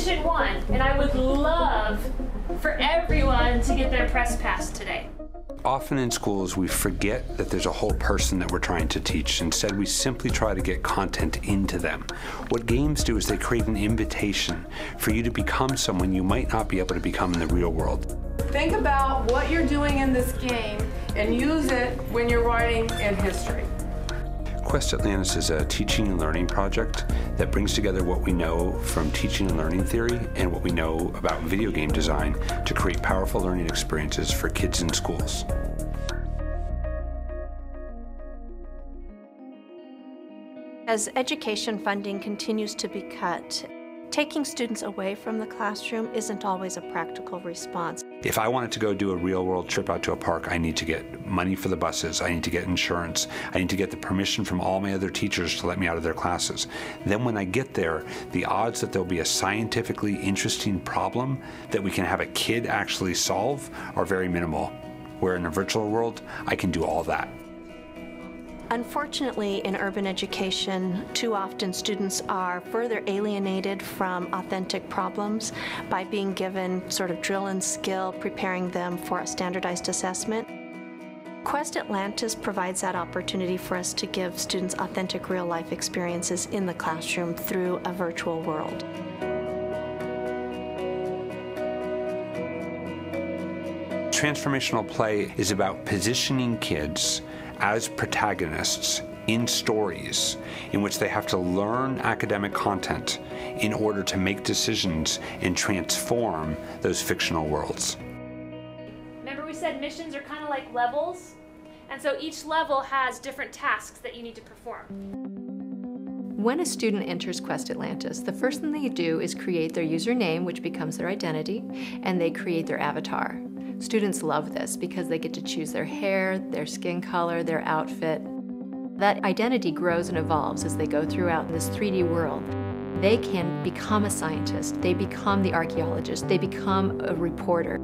Mission 1, and I would love for everyone to get their press pass today. Often in schools, we forget that there's a whole person that we're trying to teach. Instead, we simply try to get content into them. What games do is they create an invitation for you to become someone you might not be able to become in the real world. Think about what you're doing in this game and use it when you're writing in history. Quest Atlantis is a teaching and learning project that brings together what we know from teaching and learning theory and what we know about video game design to create powerful learning experiences for kids in schools. As education funding continues to be cut, taking students away from the classroom isn't always a practical response. If I wanted to go do a real-world trip out to a park, I need to get money for the buses, I need to get insurance, I need to get the permission from all my other teachers to let me out of their classes. Then when I get there, the odds that there'll be a scientifically interesting problem that we can have a kid actually solve are very minimal. Where in a virtual world, I can do all that. Unfortunately, in urban education, too often students are further alienated from authentic problems by being given sort of drill and skill, preparing them for a standardized assessment. Quest Atlantis provides that opportunity for us to give students authentic real-life experiences in the classroom through a virtual world. Transformational play is about positioning kids as protagonists in stories in which they have to learn academic content in order to make decisions and transform those fictional worlds. Remember we said missions are kind of like levels? And so each level has different tasks that you need to perform. When a student enters Quest Atlantis, the first thing they do is create their username, which becomes their identity, and they create their avatar. Students love this because they get to choose their hair, their skin color, their outfit. That identity grows and evolves as they go throughout this 3D world. They can become a scientist, they become the archaeologist, they become a reporter.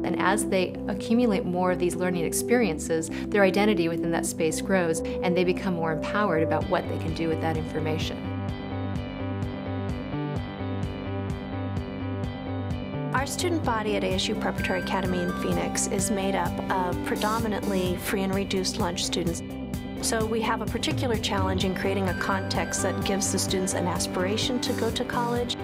And as they accumulate more of these learning experiences, their identity within that space grows and they become more empowered about what they can do with that information. Our student body at ASU Preparatory Academy in Phoenix is made up of predominantly free and reduced lunch students. So we have a particular challenge in creating a context that gives the students an aspiration to go to college.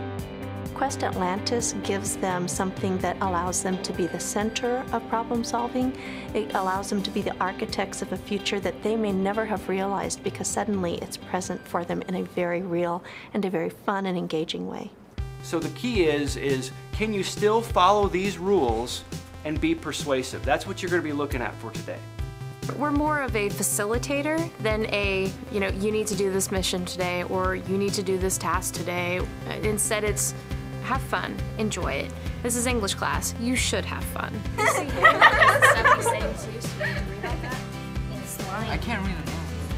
Quest Atlantis gives them something that allows them to be the center of problem solving. It allows them to be the architects of a future that they may never have realized because suddenly it's present for them in a very real and a very fun and engaging way. So the key is can you still follow these rules and be persuasive? That's what you're going to be looking at for today. We're more of a facilitator than a, you need to do this mission today or you need to do this task today. Instead, it's have fun, enjoy it. This is English class. You should have fun. I can't read it.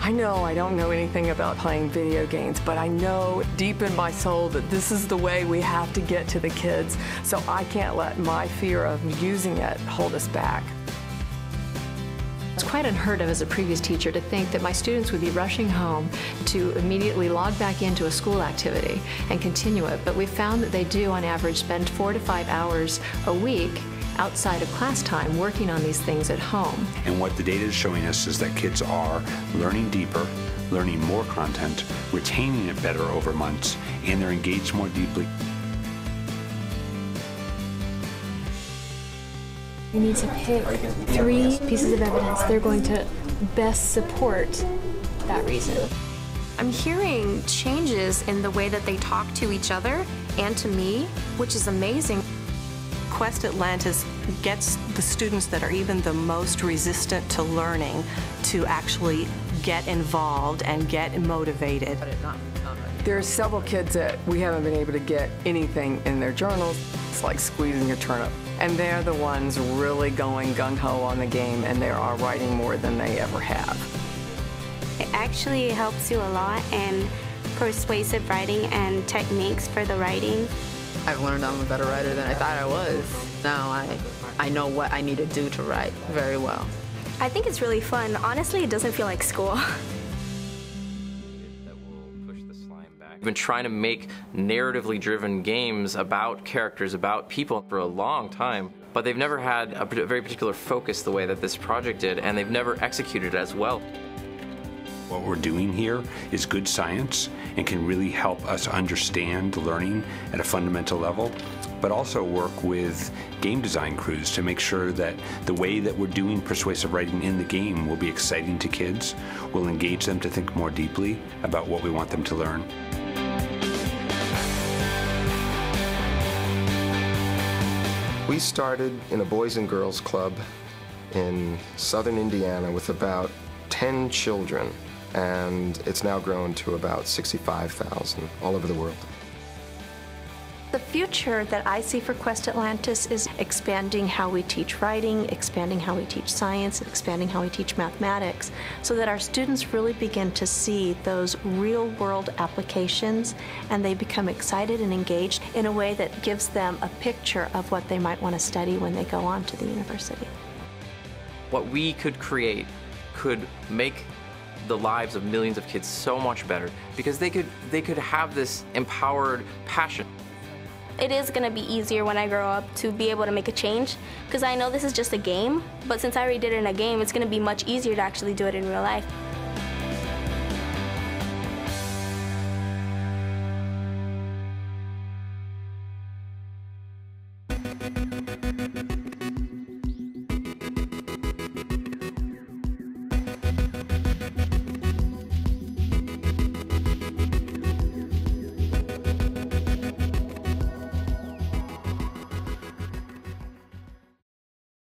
I know I don't know anything about playing video games, but I know deep in my soul that this is the way we have to get to the kids, so I can't let my fear of using it hold us back. It's quite unheard of as a previous teacher to think that my students would be rushing home to immediately log back into a school activity and continue it, but we found that they do on average spend 4 to 5 hours a week outside of class time working on these things at home. And what the data is showing us is that kids are learning deeper, learning more content, retaining it better over months, and they're engaged more deeply. You need to pick 3 pieces of evidence they're going to best support that reason. I'm hearing changes in the way that they talk to each other and to me, which is amazing. Quest Atlantis gets the students that are even the most resistant to learning to actually get involved and get motivated. There are several kids that we haven't been able to get anything in their journals. It's like squeezing a turnip. And they're the ones really going gung-ho on the game, and they are writing more than they ever have. It actually helps you a lot in persuasive writing and techniques for the writing. I've learned I'm a better writer than I thought I was. Now I know what I need to do to write very well. I think it's really fun. Honestly, it doesn't feel like school. We've been trying to make narratively driven games about characters, about people for a long time, but they've never had a very particular focus the way that this project did, and they've never executed as well. What we're doing here is good science and can really help us understand learning at a fundamental level, but also work with game design crews to make sure that the way that we're doing persuasive writing in the game will be exciting to kids, will engage them to think more deeply about what we want them to learn. We started in a Boys and Girls Club in southern Indiana with about 10 children, and it's now grown to about 65,000 all over the world. The future that I see for Quest Atlantis is expanding how we teach writing, expanding how we teach science, expanding how we teach mathematics, so that our students really begin to see those real-world applications and they become excited and engaged in a way that gives them a picture of what they might want to study when they go on to the university. What we could create could make the lives of millions of kids so much better because they could have this empowered passion. It is going to be easier when I grow up to be able to make a change, because I know this is just a game, but since I already did it in a game, it's going to be much easier to actually do it in real life.